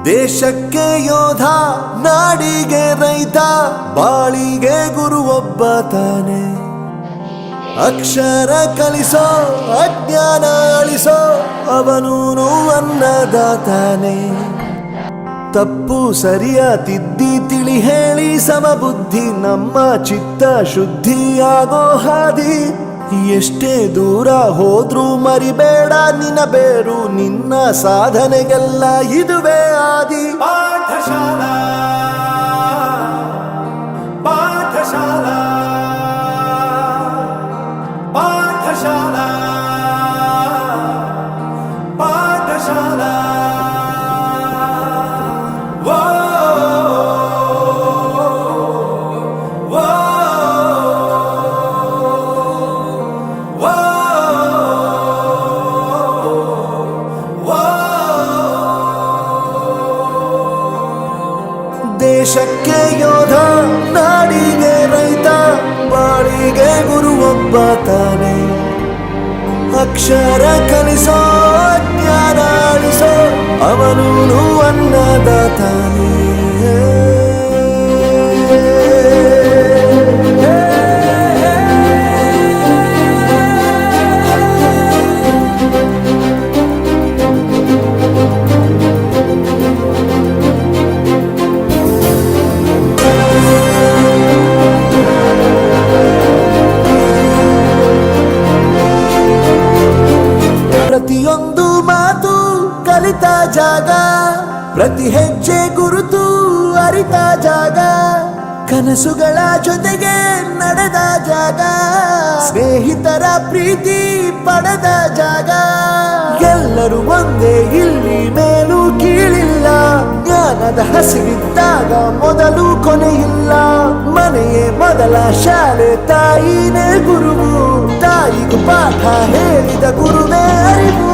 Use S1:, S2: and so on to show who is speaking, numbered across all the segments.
S1: ದೇಶಕ್ಕೆ ಯೋಧ, ನಾಡಿಗೆ ರೈತ, ಬಾಳಿಗೆ ಗುರು ಒಬ್ಬ ತಾನೆ. ಅಕ್ಷರ ಕಲಿಸೋ, ಅಜ್ಞಾನ ಅಳಿಸೋ, ಅವನೂನು ಅನ್ನದಾತಾನೆ. ತಪ್ಪು ಸರಿಯ ತಿದ್ದಿ ತಿಳಿ ಹೇಳಿ ಸಮಬುದ್ಧಿ, ನಮ್ಮ ಚಿತ್ತ ಶುದ್ಧಿಯಾಗೋ ಹಾದಿ. ಎಷ್ಟೇ ದೂರ ಹೋದ್ರೂ ಮರಿಬೇಡ ನಿನ್ನ ಬೇರು, ನಿನ್ನ ಸಾಧನೆಗೆಲ್ಲ ಇದುವೇ ಆದಿ.
S2: ಪಾಠಶಾಲಾ ಪಾಠಶಾಲಾ ಪಾಠಶಾಲಾ ಪಾಠಶಾಲಾ.
S1: ದೇಶಕ್ಕೆ ಯೋಧ, ನಾಡಿಗೆ ರೈತ, ಬಾಳಿಗೆ ಗುರು ಒಬ್ಬ ತಾನೆ. ಅಕ್ಷರ ಕಲಿಸೋ, ಜ್ಞಾನ ಅಳಿಸೋ, ಅವನೂನು ಅನ್ನದಾತಾನೆ. ಪ್ರತಿಯೊಂದು ಮಾತು ಕಲಿತ ಜಾಗ, ಪ್ರತಿ ಹೆಜ್ಜೆ ಗುರುತು ಅರಿತ ಜಾಗ, ಕನಸುಗಳ ಜೊತೆಗೆ ನಡೆದ ಜಾಗ, ಸ್ನೇಹಿತರ ಪ್ರೀತಿ ಪಡೆದ ಜಾಗ. ಎಲ್ಲರೂ ಒಂದೇ, ಇಲ್ಲಿ ಮೇಲೂ ಕೀಳಿಲ್ಲ, ಜ್ಞಾನದ ಹಸಿವಿದ್ದಾಗ ಮೊದಲು ಕೊನೆಯಿಲ್ಲ. ಮನೆಯೇ ಮೊದಲ ಶಾಲೆ, ತಾಯಿನೇ ಗುರುವು, ತಾಯಿಗೂ ಪಾಠ ಹೇಳಿದ ಗುರುವೇ ಅರಿವು.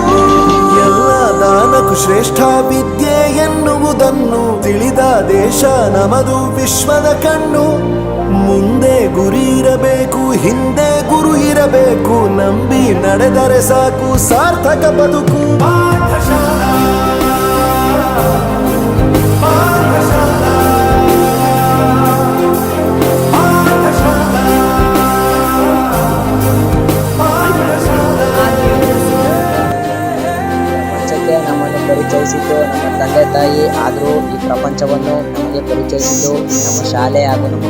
S1: ಎಲ್ಲ ದಾನಕ್ಕೂ ಶ್ರೇಷ್ಠ ವಿದ್ಯೆ ಎನ್ನುವುದನ್ನು ತಿಳಿದ ದೇಶ ನಮದು, ವಿಶ್ವದ ಕಣ್ಣು. ಮುಂದೆ ಗುರಿ ಇರಬೇಕು, ಹಿಂದೆ ಗುರು ಇರಬೇಕು, ನಂಬಿ ನಡೆದರೆ ಸಾಕು ಸಾರ್ಥಕ ಬದುಕು.
S2: ಪಾಠಶಾಲಾ ಪಾಠಶಾಲಾ ಪಾಠಶಾಲಾ
S3: ಪ್ರಪಂಚಕ್ಕೆ ನಮ್ಮನ್ನು ಪರಿಚಯಿಸಿದ್ದು ನಮ್ಮ ತಂದೆ ತಾಯಿ, ಆದರೂ ಈ ಪ್ರಪಂಚವನ್ನು ನಮಗೆ ಪರಿಚಯಿಸಿದ್ದು ನಮ್ಮ ಶಾಲೆ ಹಾಗೂ ನಮ್ಮ